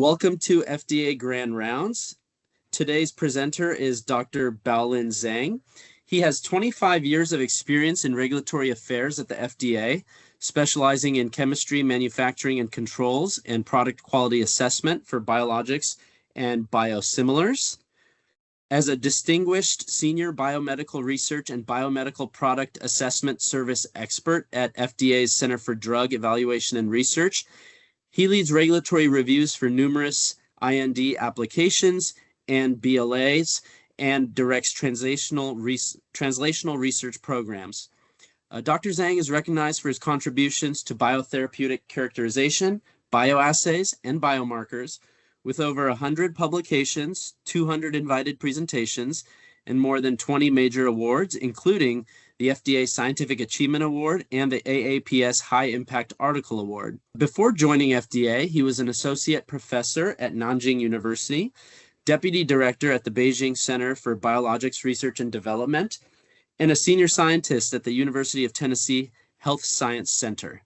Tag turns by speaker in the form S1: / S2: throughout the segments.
S1: Welcome to FDA Grand Rounds. Today's presenter is Dr. Baolin Zhang. He has 25 years of experience in regulatory affairs at the FDA, specializing in chemistry, manufacturing, and controls, and product quality assessment for biologics and biosimilars. As a distinguished senior biomedical research and biomedical product assessment service expert at FDA's Center for Drug Evaluation and Research, he leads regulatory reviews for numerous IND applications and BLAs and directs translational research programs. Dr. Zhang is recognized for his contributions to biotherapeutic characterization, bioassays, and biomarkers, with over 100 publications, 200 invited presentations, and more than 20 major awards, including the FDA Scientific Achievement Award and the AAPS High Impact Article Award. Before joining FDA, he was an associate professor at Nanjing University, deputy director at the Beijing Center for Biologics Research and Development, and a senior scientist at the University of Tennessee Health Science Center.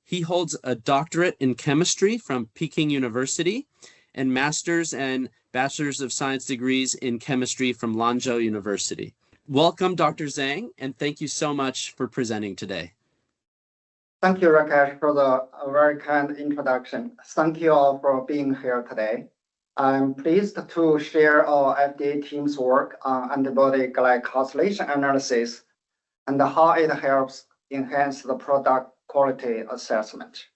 S1: He holds a doctorate in chemistry from Peking University and master's and bachelor's of science degrees in chemistry from Lanzhou University. Welcome, Dr. Zhang, and thank you so much for presenting today.
S2: Thank you, Rakesh, for the very kind introduction. Thank you all for being here today. I'm pleased to share our FDA team's work on antibody glycosylation analysis and how it helps enhance the product quality assessment.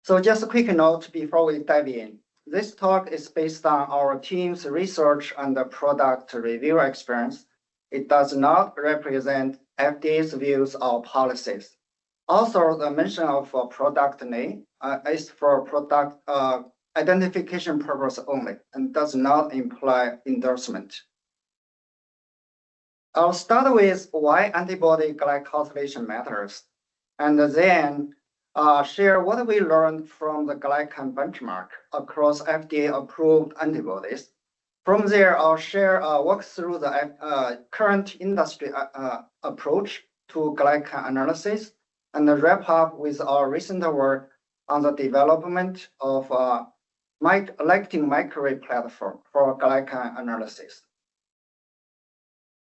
S2: So just a quick note before we dive in. This talk is based on our team's research and the product review experience. It does not represent FDA's views or policies. Also, the mention of a product name is for product identification purpose only and does not imply endorsement. I'll start with why antibody glycosylation matters, and then share what we learned from the glycan benchmark across FDA-approved antibodies. From there, I'll walk through the current industry approach to glycan analysis and wrap up with our recent work on the development of lectin microarray platform for glycan analysis.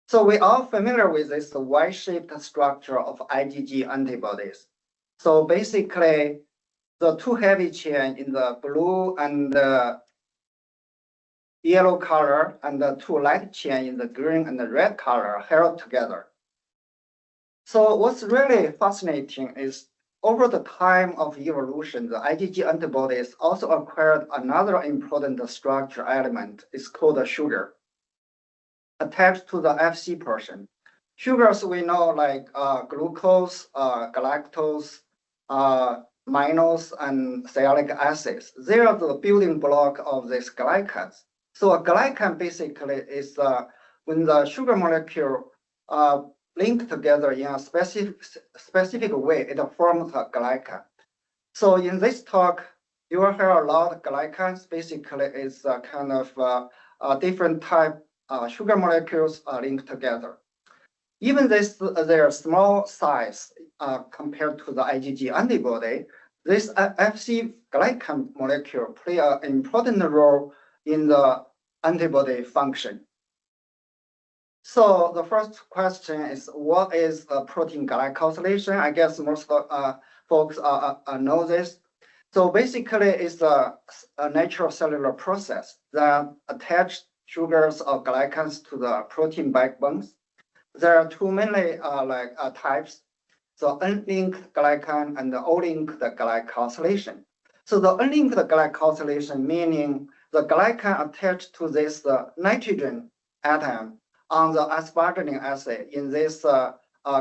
S2: So we are familiar with this Y-shaped structure of IgG antibodies. So basically, the two heavy chain in the blue and the yellow color and the two light chain in the green and the red color held together. So what's really fascinating is over the time of evolution, the IgG antibodies also acquired another important structure element. It's called a sugar attached to the Fc portion. Sugars we know like glucose, galactose, mannose, and sialic acids. They are the building block of these glycans. So a glycan basically is when the sugar molecule linked together in a specific way, it forms a glycan. So in this talk, you will hear a lot of glycans. Basically, it's a kind of different type sugar molecules linked together. Even their small size compared to the IgG antibody, this Fc glycan molecule play an important role in the antibody function. So the first question is, what is protein glycosylation? I guess most folks know this. So basically, it's a natural cellular process that attaches sugars or glycans to the protein backbones. There are two mainly types, so unlinked glycan and the O-linked glycosylation. So the unlinked glycosylation meaning the glycan attached to this nitrogen atom on the asparagine acid in this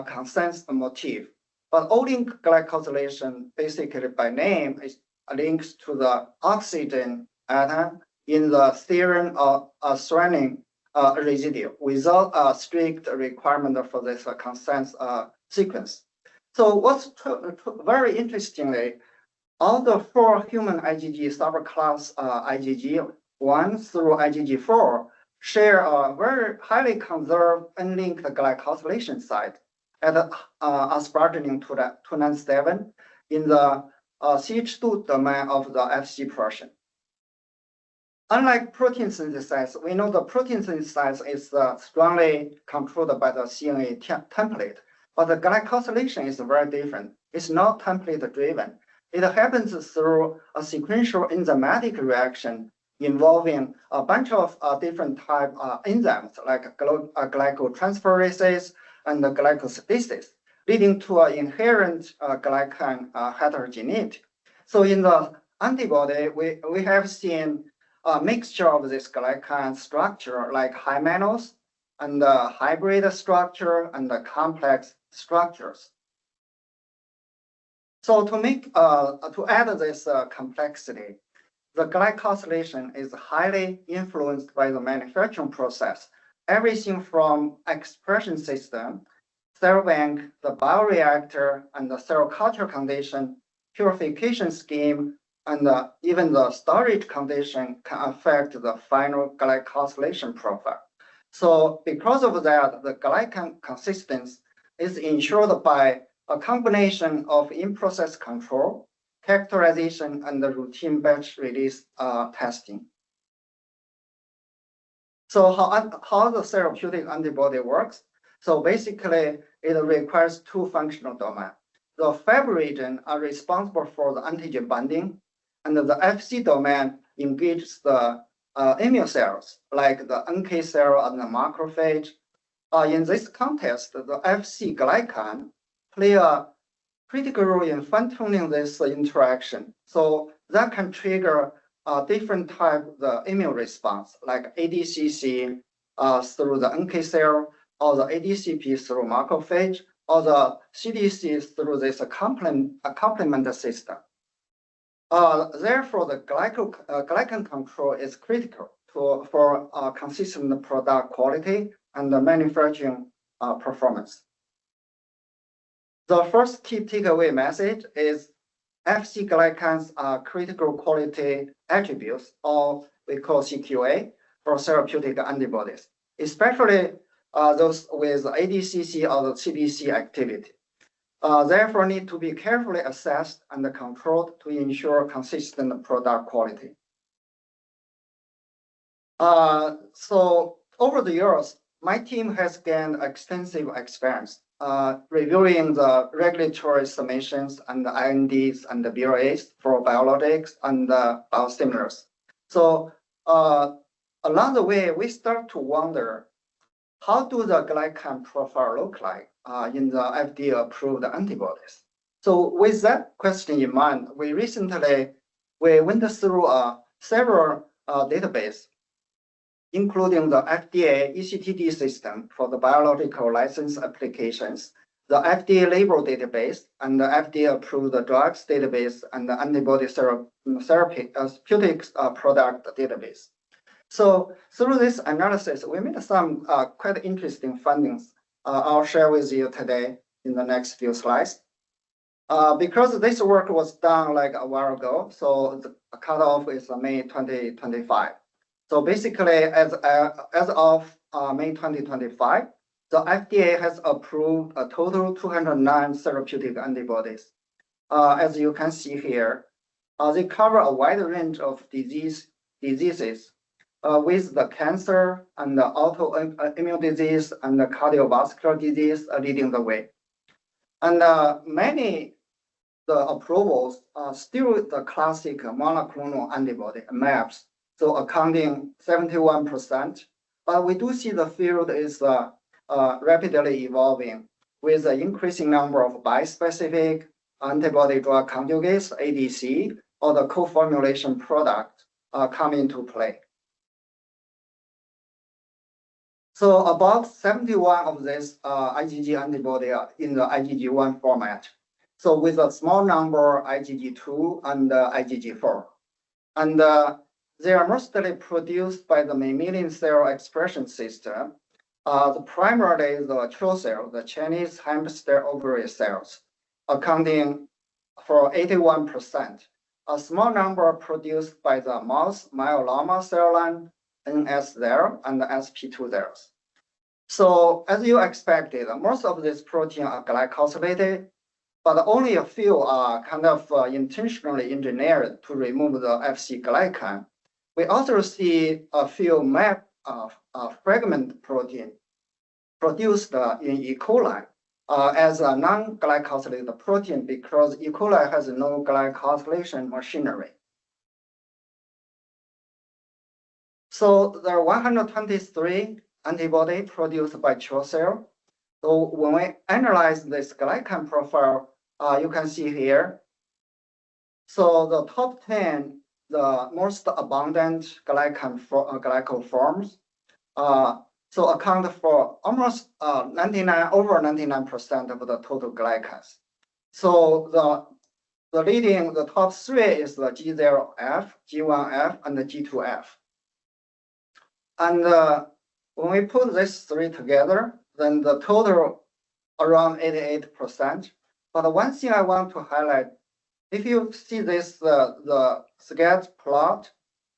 S2: consensus motif. But O-linked glycosylation, basically by name, is linked to the oxygen atom in the serine or threonine residue without a strict requirement for this consensus sequence. So what's very interestingly, all the four human IgG subclass IgG 1 through IgG4 share a very highly conserved unlinked glycosylation site at asparagine 297 in the CH2 domain of the Fc portion. Unlike protein synthesis, we know the protein synthesis is strongly controlled by the CNA template, but the glycosylation is very different. It's not template driven. It happens through a sequential enzymatic reaction involving a bunch of different type enzymes like glycotransferases and glycosidases, leading to an inherent glycan heterogeneity. So in the antibody, we have seen a mixture of this glycan structure like high mannose and hybrid structure and the complex structures. So to add this complexity, the glycosylation is highly influenced by the manufacturing process. Everything from expression system, cell bank, the bioreactor, and the cell culture condition, purification scheme, and even the storage condition can affect the final glycosylation profile. So because of that, the glycan consistency is ensured by a combination of in-process control, characterization, and the routine batch release testing. So how the therapeutic antibody works? So basically, it requires two functional domains. The Fab region are responsible for the antigen binding, and the Fc domain engages the immune cells, like the NK cell and the macrophage. In this context, the Fc glycan play a critical role in fine-tuning this interaction. So that can trigger different type of the immune response, like ADCC through the NK cell, or the ADCP through macrophage, or the CDC through this complement system. Therefore, the glycan control is critical for consistent product quality and the manufacturing performance. The first key takeaway message is Fc glycans are critical quality attributes, or we call CQA, for therapeutic antibodies, especially those with ADCC or the CDC activity. Therefore, need to be carefully assessed and controlled to ensure consistent product quality. So over the years, my team has gained extensive experience reviewing the regulatory submissions and the INDs and the BLAs for biologics and biosimilars. So along the way, we start to wonder, how do the glycan profile look like in the FDA-approved antibodies? So with that question in mind, we recently went through several databases, including the FDA ECTD system for the biological license applications, the FDA label database, and the FDA-approved drugs database, and the antibody therapeutics product database. So through this analysis, we made some quite interesting findings I'll share with you today in the next few slides. Because this work was done like a while ago, so the cutoff is May 2025. So basically, as of May 2025, the FDA has approved a total 209 therapeutic antibodies. As you can see here, they cover a wide range of diseases, with the cancer and the autoimmune disease and the cardiovascular disease leading the way. And many the approvals are still the classic monoclonal antibody MABs, so accounting 71%. But we do see the field is rapidly evolving with an increasing number of bispecific antibody drug conjugates, ADC, or the co-formulation product come into play. So about 71 of these IgG antibody are in the IgG1 format. So with a small number IgG2 and IgG4. And they are mostly produced by the mammalian cell expression system. Primarily the CHO cell, the Chinese hamster ovary cells, accounting for 81%. A small number produced by the mouse myeloma cell line, NS there, and the SP2 there. So as you expected, most of these proteins are glycosylated, but only a few are kind of intentionally engineered to remove the Fc glycan. We also see a few map fragment protein produced in E. coli as a non-glycosylated protein because E. coli has no glycosylation machinery. So there are 123 antibodies produced by CHO cell. So when we analyze this glycan profile, you can see here. So the top 10, the most abundant glycol forms, so account for almost over 99% of the total glycans. So the top three is the G0F, G1F, and the G2F. And when we put these three together, then the total around 88%. But one thing I want to highlight, if you see this, the scatter plot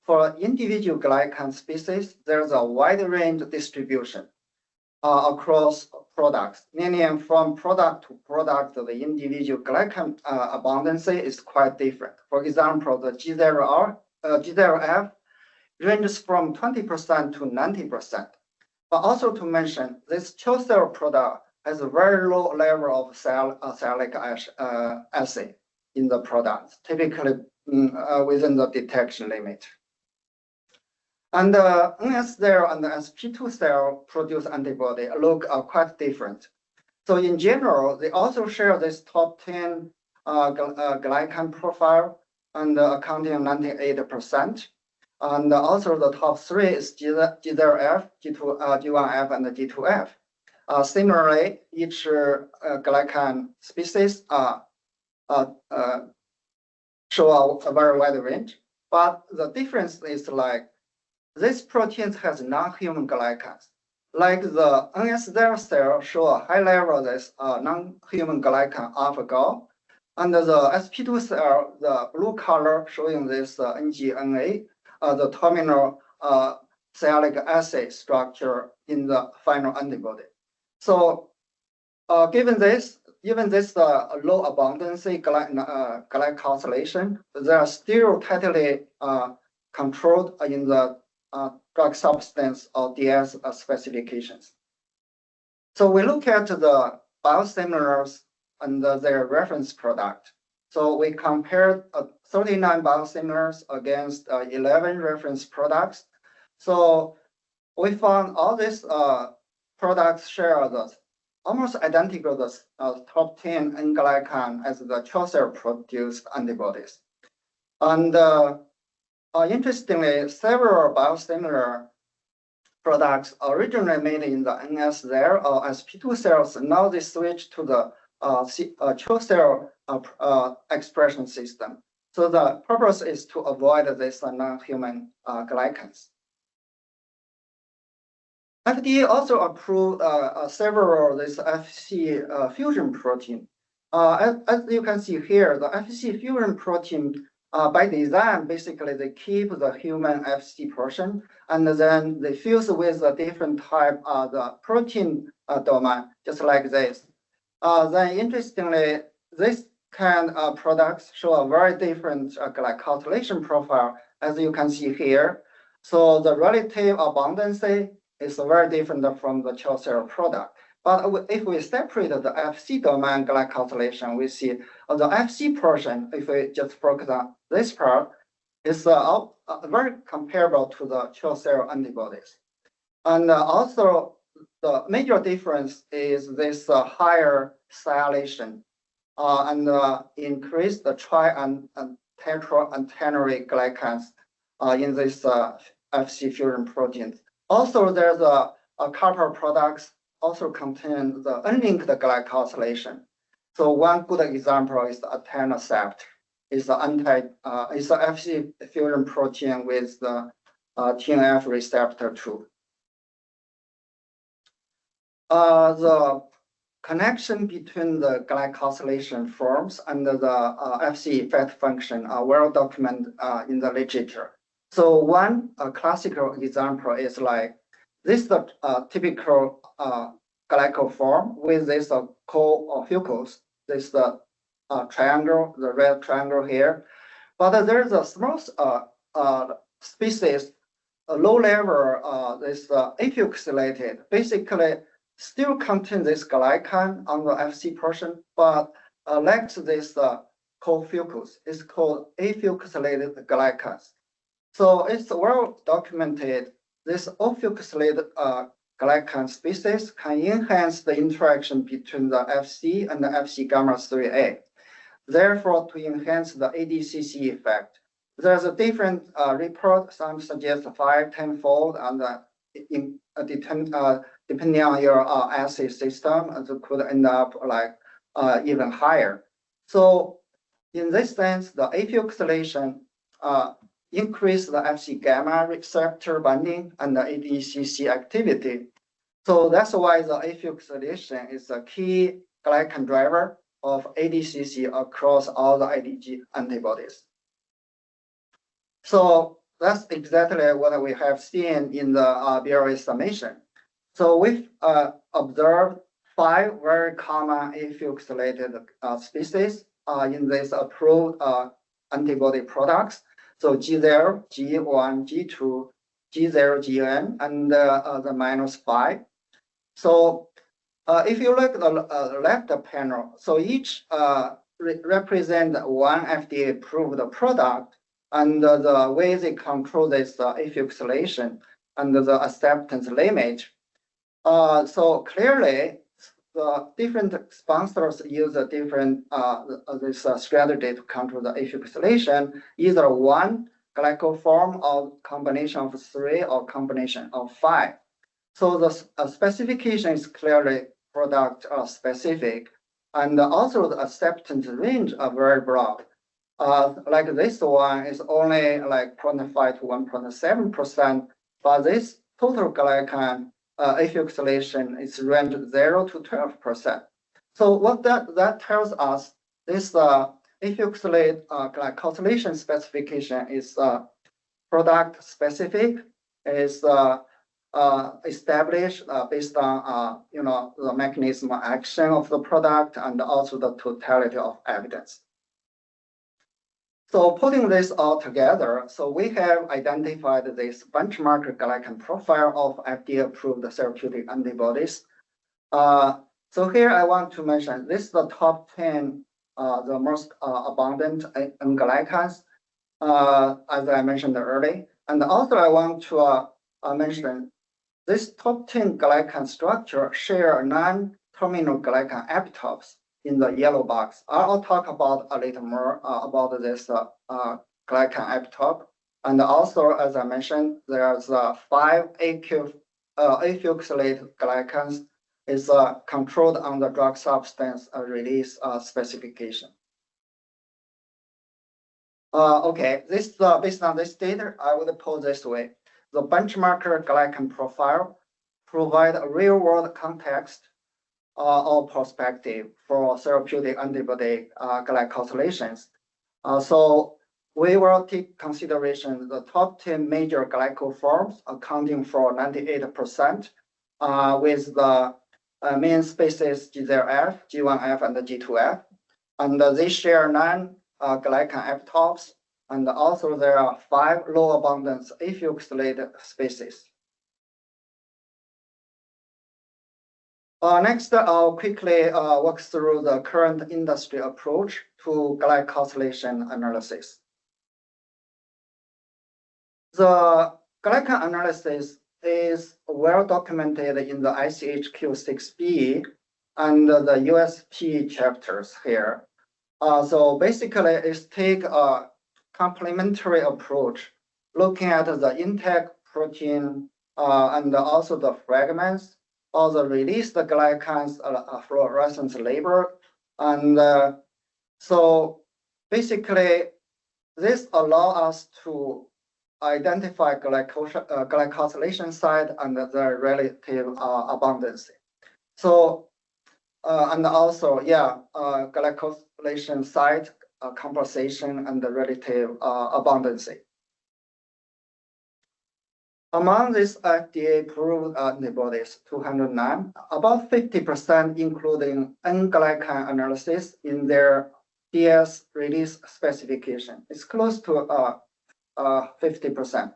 S2: for individual glycan species, there's a wide range distribution across products, meaning from product to product, the individual glycan abundance is quite different. For example, the G0F ranges from 20% to 90%. But also to mention, this CHO cell product has a very low level of sialic acid in the product, typically within the detection limit. And the NS cell and the SP2 cell produce antibody look quite different. So in general, they also share this top 10 glycan profile and accounting 98%. And also the top three is G0F, G1F, and the G2F. Similarly, each glycan species show a very wide range. But the difference is like this protein has non-human glycans. Like the NS0 cell show a high level of this non-human glycan alpha-gal. And the SP2 cell, the blue color showing this NGNA, the terminal sialic acid structure in the final antibody. So given this low abundance glycosylation, they are still tightly controlled in the drug substance or DS specifications. So we look at the biosimilars and their reference product. So we compared 39 biosimilars against 11 reference products. So we found all these products share the almost identical the top 10 N glycan as the CHO cell produced antibodies. And interestingly, several biosimilar products originally made in the NS there or SP2 cells, now they switch to the CHO cell expression system. So the purpose is to avoid this non-human glycans. FDA also approved several of this Fc fusion protein. As you can see here, the Fc fusion protein by design, basically they keep the human Fc portion and then they fuse with a different type of the protein domain, just like this. Then interestingly, this kind of products show a very different glycosylation profile, as you can see here. So the relative abundance is very different from the CHO cell product. But if we separate the Fc domain glycosylation, we see the Fc portion, if we just focus on this part, is very comparable to the CHO cell antibodies. And also, the major difference is this higher sialation and increase the tri and tetra and ternary glycans in this Fc fusion proteins. Also, there's a couple of products also contain the unlinked glycosylation. So one good example is the etanercept. It's an Fc fusion protein with the TNF receptor 2. The connection between the glycosylation forms and the Fc effect function are well documented in the literature. So one classical example is like this typical glycol form with this co-fucose, this triangle, the red triangle here. But there's a small species, a low level, this afucosylated, basically still contains this glycan on the FC portion, but lacks this co-fucus. It's called afucosylated glycans. So it's well documented. This afucosylated glycan species can enhance the interaction between the FC and the FC gamma 3A. Therefore, to enhance the ADCC effect. There's a different report. Some suggest 5-10-fold, and depending on your assay system, it could end up like even higher. So, in this sense, the afucosylation increase the FC gamma receptor binding and the ADCC activity. So that's why the afucosylation is a key glycan driver of ADCC across all the IgG antibodies. So that's exactly what we have seen in the BLA submission. So we've observed 5 very common afucosylated species in these approved antibody products. So G0, G1, G2, G0, Gn, and the -5. So if you look at the left panel, so each represent one FDA-approved product, and the way they control this afucosylation and the acceptance limit. So clearly, the different sponsors use a different this strategy to control the afucosylation, either one glycoform or combination of 3 or combination of 5. So the specification is clearly product specific, and also the acceptance range are very broad. Like this one is only like 0.5 to 1.7%, but this total glycan afucosylation is range 0 to 12%. So what that tells us, this afucosylate glycosylation specification is product specific, is established based on the mechanism of action of the product and also the totality of evidence. So putting this all together, so we have identified this benchmark glycan profile of FDA-approved therapeutic antibodies. So here I want to mention this is the top 10, the most abundant in glycans, as I mentioned earlier. And also I want to mention this top 10 glycan structure share non-terminal glycan epitopes in the yellow box. I'll talk about a little more about this glycan epitope. And also, as I mentioned, there's 5 afucosylated glycans is controlled on the drug substance release specification. Okay, this based on this data, I would pose this way. The benchmarker glycan profile provide a real-world context or perspective for therapeutic antibody glycosylations. So we will take consideration the top 10 major glycoforms accounting for 98% with the main species G0F, G1F, and the G2F. And they share non-glycan epitopes. And also there are 5 low abundance afucosylated species. Next, I'll quickly walk through the current industry approach to glycosylation analysis. The glycan analysis is well documented in the ICH-Q6B and the USP chapters here. So basically, it's take a complementary approach, looking at the intact protein and also the fragments, or the released glycans fluorescence label. And so basically, this allows us to identify glycosylation site and the relative abundance. So, and also, glycosylation site composition and the relative abundance. Among these FDA-approved antibodies, 209, about 50%, including N-glycan analysis in their DS release specification. It's close to 50%.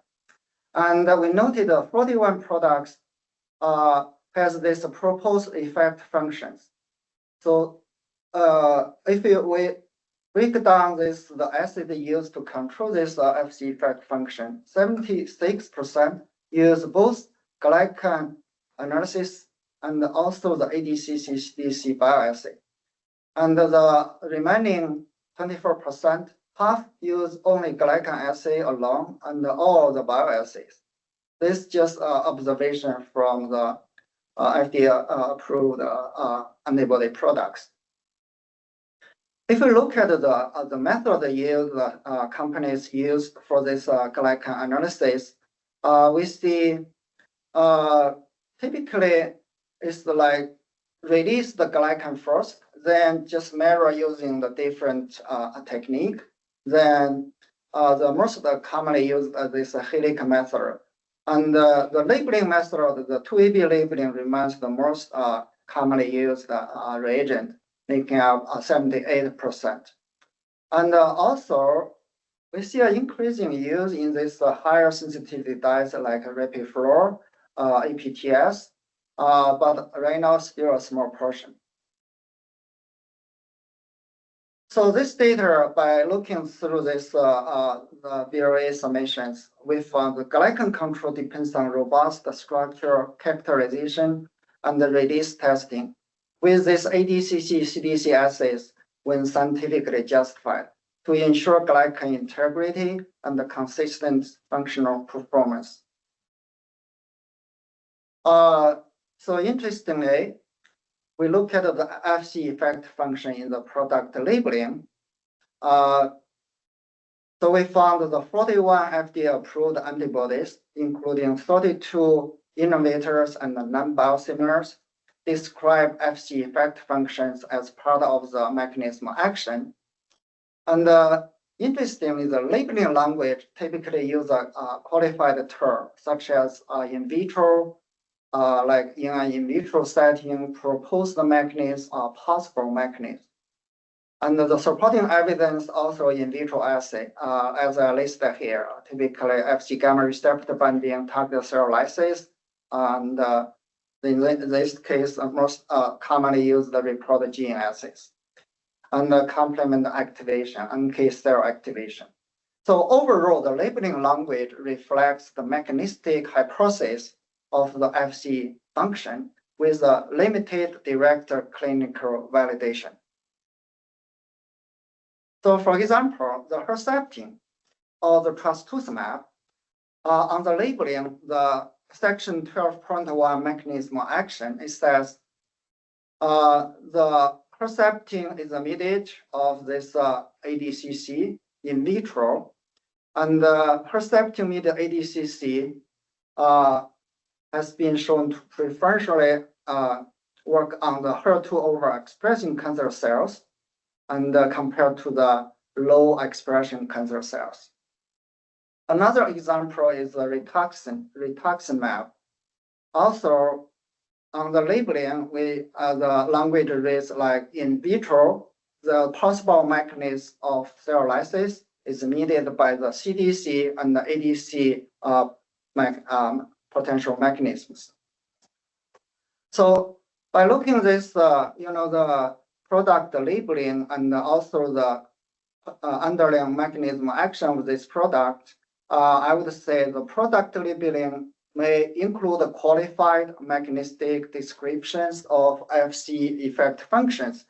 S2: And we noted 41 products has this proposed effect functions. So if we break down the assay used to control this FC effect function, 76% use both glycan analysis and also the ADCC CDC bioassay. And the remaining 24%, half use only glycan assay alone and all the bioassays. This is just observation from the FDA-approved antibody products. If we look at the method used, companies use for this glycan analysis, we see typically it's like release the glycan first, then just mirror using the different technique. Then the most commonly used this helic method. And the labeling method, the 2AB labeling remains the most commonly used reagent, making up 78%. And also, we see an increasing use in this higher sensitivity dyes like RapidFluor, APTS, but right now still a small portion. So this data, by looking through this VRA summations, we found the glycan control depends on robust structure characterization and the release testing with this ADCC CDC assays when scientifically justified to ensure glycan integrity and the consistent functional performance. So interestingly, we look at the FC effect function in the product labeling. So we found the 41 FDA-approved antibodies, including 32 innovators and non-biosimilars, describe FC effect functions as part of the mechanism of action. And interestingly, the labeling language typically use a qualified term, such as in vitro, like in an in vitro setting, proposed mechanism or possible mechanism. And the supporting evidence also in vitro assay, as I listed here, typically Fc gamma receptor binding target cell lysis, and in this case, most commonly used the reported gene assays, and the complement activation, NK cell activation. So overall, the labeling language reflects the mechanistic hypothesis of the FC function with a limited direct clinical validation. So for example, the Herceptin or the trastuzumab, on the labeling, the section 12.1 mechanism of action, it says the Herceptin is a mediator of this ADCC in vitro, and the Herceptin mediated ADCC has been shown to preferentially work on the HER2 overexpressing cancer cells and compared to the low expression cancer cells. Another example is the rituximab. Also, on the labeling, the language reads like in vitro, the possible mechanism of cell lysis is mediated by the CDC and the ADC potential mechanisms. So by looking at this, the product labeling and also the underlying mechanism of action of this product, I would say the product labeling may include qualified mechanistic descriptions of FC effect functions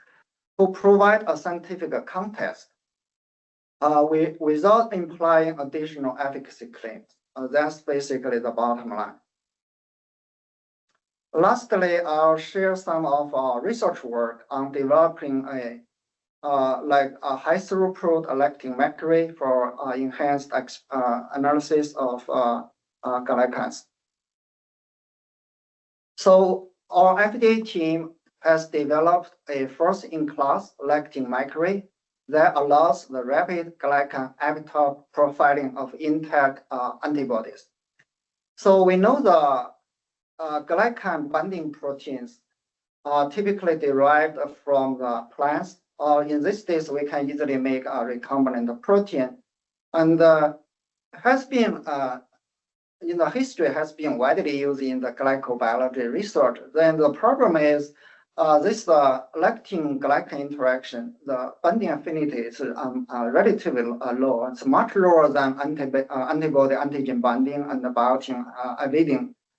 S2: to provide a scientific context without implying additional efficacy claims. That's basically the bottom line. Lastly, I'll share some of our research work on developing a high throughput lectin microarray for enhanced analysis of glycans. So our FDA team has developed a first-in-class lectin microarray that allows the rapid glycan epitope profiling of intact antibodies. So we know the glycan binding proteins are typically derived from the plants or in this case, we can easily make a recombinant protein. And has been in the history has been widely used in the glycobiology research. Then the problem is this lectin-glycan interaction, the binding affinity is relatively low. It's much lower than antibody-antigen binding and the biotin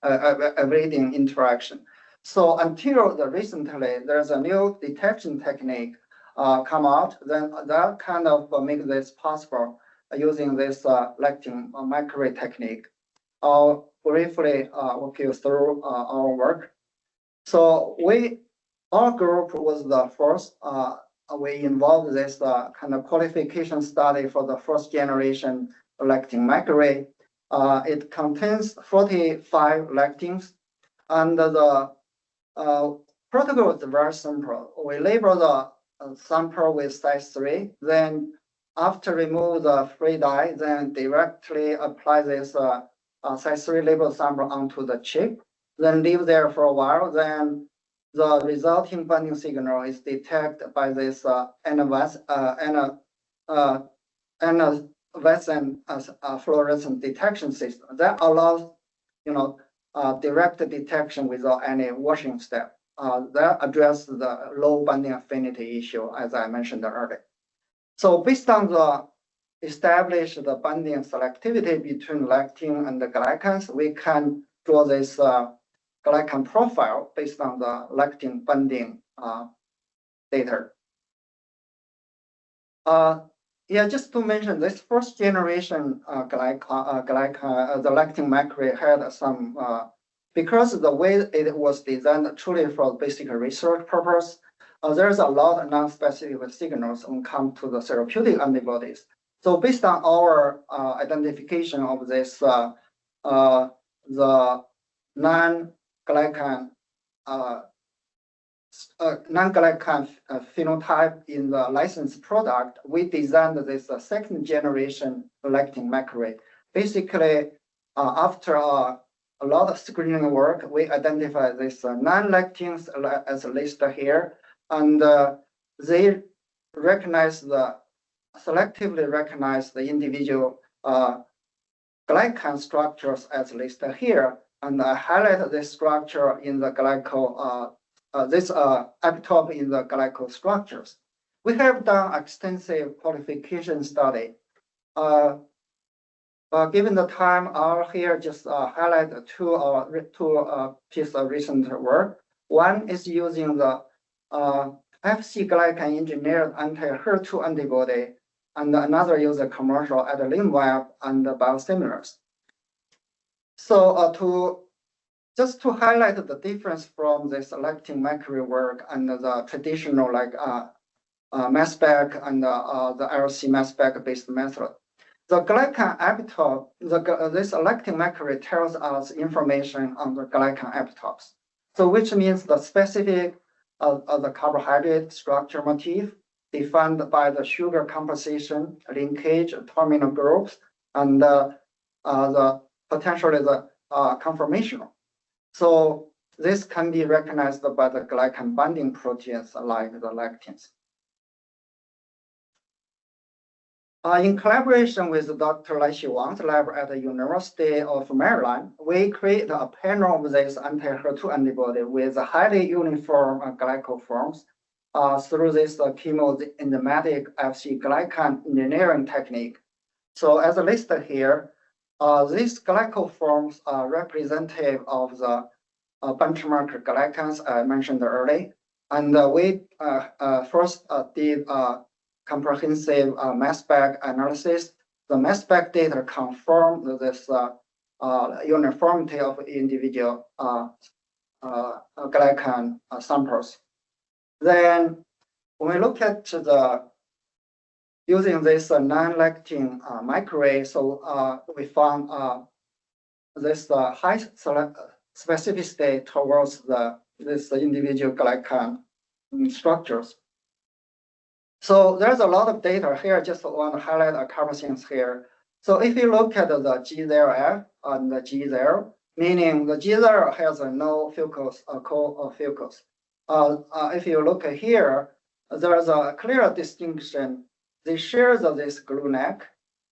S2: evading interaction. So until recently, there's a new detection technique come out, then that kind of make this possible using this lectin microarray technique. I'll briefly walk you through our work. So our group was the first. We involved this kind of qualification study for the first generation lectin microarray. It contains 45 lectins, and the protocol is very simple. We label the sample with size 3, then after remove the free dye, then directly apply this size 3 label sample onto the chip, then leave there for a while, then the resulting binding signal is detected by this fluorescent detection system. That allows, direct detection without any washing step. That addresses the low binding affinity issue, as I mentioned earlier. So based on the established the binding selectivity between lectin and the glycans, we can draw this glycan profile based on the lectin binding data. Just to mention, this first generation the lectin microarray had some, because the way it was designed truly for basic research purpose, there's a lot of non-specific signals when it comes to the therapeutic antibodies. So based on our identification of this, the non-glycan phenotype in the licensed product, we designed this second generation lectin microarray. Basically, after a lot of screening work, we identify this non-lectins as listed here, and they selectively recognize the individual glycan structures as listed here, and highlight this structure in the this epitope in the glyco structures. We have done extensive qualification study. Given the time, I'll here just highlight two pieces of recent work. One is using the Fc glycan engineered anti-HER2 antibody, and another uses commercial adalimumab and biosimilars. So just to highlight the difference from this lectin microarray work and the traditional mass spec and the RC mass spec based method. The glycan epitope, this lectin microarray tells us information on the glycan epitopes. So which means the specific the carbohydrate structure motif defined by the sugar composition, linkage, terminal groups, and potentially the conformational. So this can be recognized by the glycan binding proteins like the lectins. In collaboration with Dr. Lai-Xi Wang's lab at the University of Maryland, we create a panel of this anti-HER2 antibody with highly uniform glycoforms through this chemoenzymatic Fc glycan engineering technique. So as listed here, these glycoforms are representative of the benchmark glycans I mentioned earlier. And we first did comprehensive mass spec analysis. The mass spec data confirm this uniformity of individual glycan samples. Then when we look at using this nine-lectin microarray, so we found this high specificity towards this individual glycan structures. So there's a lot of data here. I just want to highlight a couple things here. So if you look at the G0F and the G0, meaning the G0 has no focus, co-focus. If you look here, there's a clear distinction. They share this glue neck,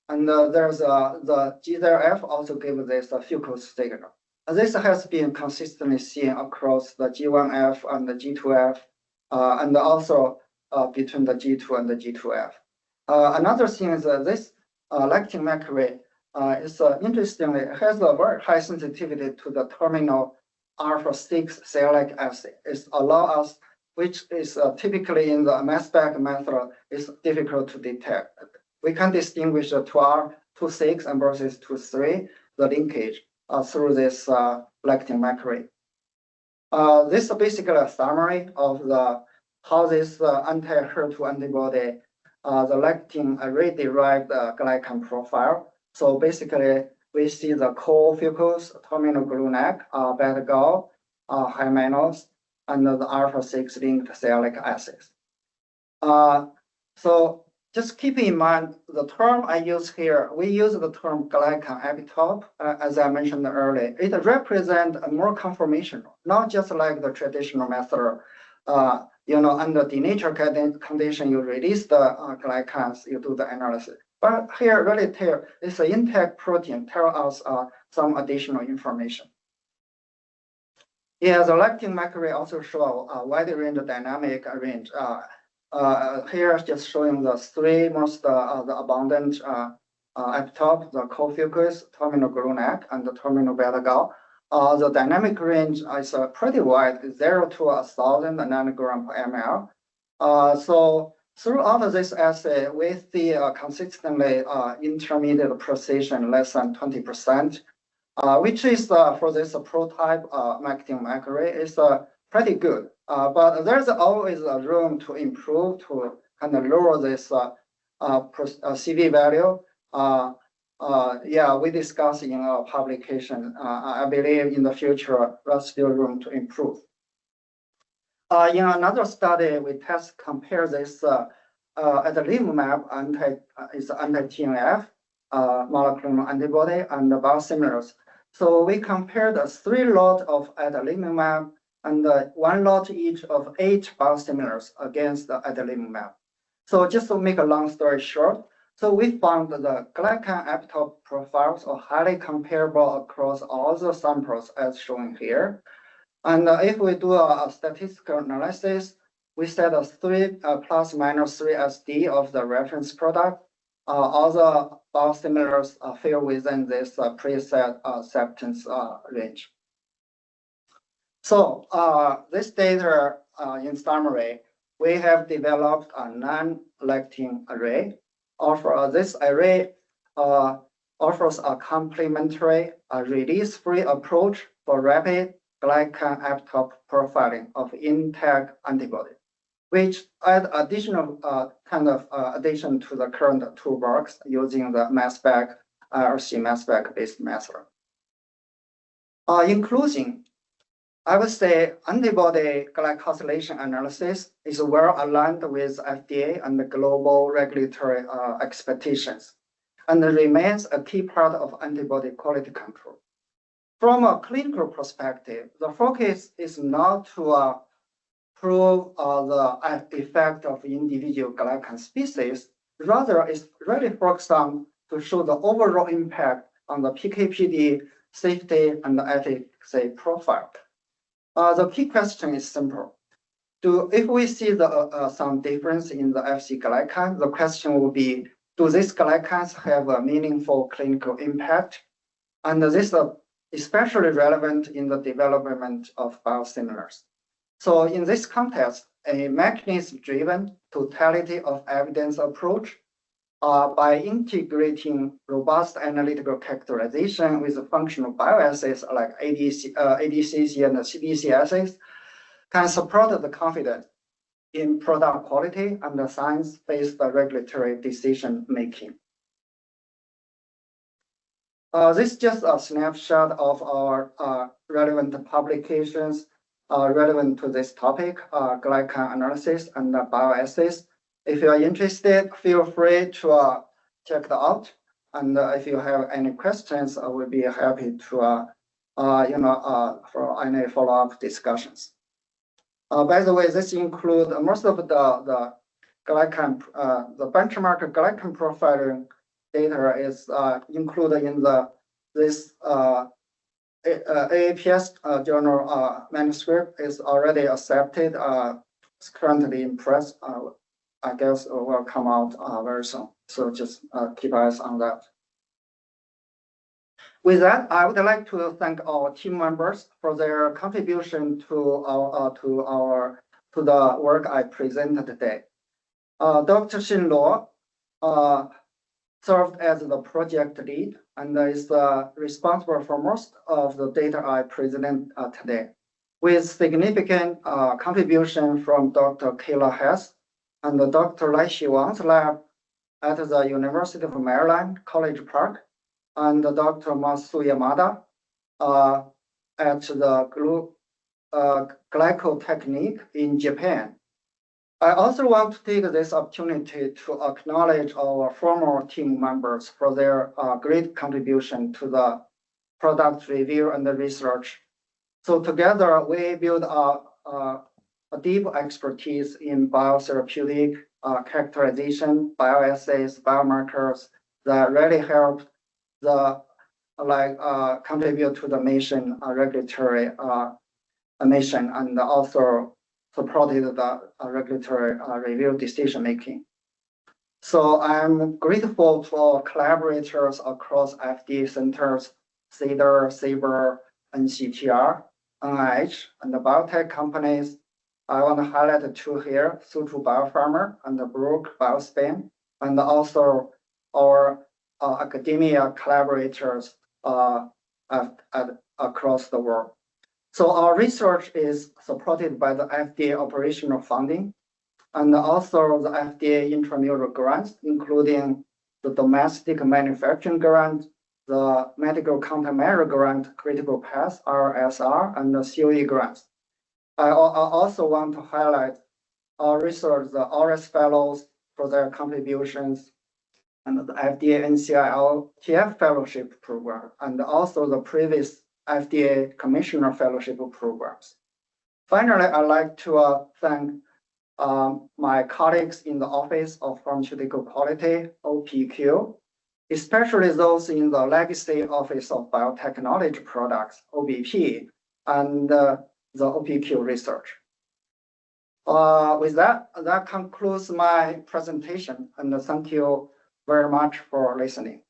S2: and there's the G0F also gives this fucose signal. This has been consistently seen across the G1F and the G2F, and also between the G2 and the G2F. Another thing is this lectin microarray is interestingly has a very high sensitivity to the terminal alpha-6 sialic acid. It allows us, which is typically in the mass spec method, is difficult to detect. We can distinguish the 2R26 and versus 23, the linkage through this lectin microarray. This is basically a summary of how this anti-HER2 antibody, the lectin array-derived glycan profile. So basically, we see the co-fucose, terminal glue neck, beta gall, high mannose, and the alpha-6 linked sialic acids. So just keep in mind the term I use here. We use the term glycan epitope, as I mentioned earlier. It represents a more conformational, not just like the traditional method. Under denatured condition, you release the glycans, you do the analysis. But here, really, it's an intact protein. Tell us some additional information. Yeah, the lectin microarray also show a wide range of dynamic range. Here, just showing the three most the abundant epitope, the co-fucose, terminal glue neck, and the terminal beta gall. The dynamic range is pretty wide, 0 to 1,000 nanogram per ml. So throughout this assay, we see consistently intermediate precision less than 20%, which is for this prototype lectin microarray is pretty good. But there's always a room to improve to kind of lower this CV value. Yeah, we discussed in our publication. I believe in the future, there's still room to improve. In another study, we compare this adalimumab anti-TNF monoclonal antibody and the biosimilars. So we compared 3 lots of adalimumab and 1 lot each of 8 biosimilars against the adalimumab. So just to make a long story short, so we found that the glycan epitope profiles are highly comparable across all the samples as shown here. And if we do a statistical analysis, we set a 3 plus minus 3 SD of the reference product. All the biosimilars fall within this preset acceptance range. So this data, in summary, we have developed a nine-lectin array. This array offers a complementary, release-free approach for rapid glycan epitope profiling of intact antibody, which add additional addition to the current toolbox using the mass spec or mass spec based method. In closing, I would say antibody glycosylation analysis is well aligned with FDA and the global regulatory expectations, and remains a key part of antibody quality control. From a clinical perspective, the focus is not to prove the effect of individual glycan species, rather it's really focused on to show the overall impact on the PK/PD, safety, and the efficacy profile. The key question is simple. If we see some difference in the Fc glycan, the question will be, do these glycans have a meaningful clinical impact? And this is especially relevant in the development of biosimilars. So in this context, a mechanism-driven totality of evidence approach by integrating robust analytical characterization with functional bioassays like ADCC and CDC assays can support the confidence in product quality and the science-based regulatory decision-making. This is just a snapshot of our relevant publications relevant to this topic, glycan analysis and bioassays. If you are interested, feel free to check it out. And if you have any questions, I will be happy to, for any follow-up discussions. By the way, this includes most of the glycan, the benchmark glycan profiling data is included in this AAPS journal manuscript is already accepted. It's currently in press. I guess it will come out very soon. So just keep eyes on that. With that, I would like to thank our team members for their contribution to the work I presented today. Dr. Xin Luo served as the project lead and is responsible for most of the data I present today, with significant contribution from Dr. Kayla Hess and Dr. Lai Xiwang's lab at the University of Maryland, College Park, and Dr. Masu Yamada at the glyco technique in Japan. I also want to take this opportunity to acknowledge our former team members for their great contribution to the product review and the research. So together, we build a deep expertise in biotherapeutic characterization, bioassays, biomarkers that really help contribute to the mission regulatory mission, and also supported the regulatory review decision making. So I'm grateful to our collaborators across FDA centers, CDER, SABR, NCTR, NIH, and the biotech companies. I want to highlight two here, Sutro Biopharma and the Brook Biospin, and also our academia collaborators across the world. So our research is supported by the FDA operational funding and also the FDA intramural grants, including the domestic manufacturing grant, the medical countermeasure grant, critical path, RSR, and the COE grants. I also want to highlight our research, the ORIS fellows for their contributions, and the FDA NCI-LTF fellowship program, and also the previous FDA commissioner fellowship programs. Finally, I'd like to thank my colleagues in the Office of Pharmaceutical Quality, OPQ, especially those in the Legacy Office of Biotechnology Products, OBP, and the OPQ research. With that, that concludes my presentation, and thank you very much for listening.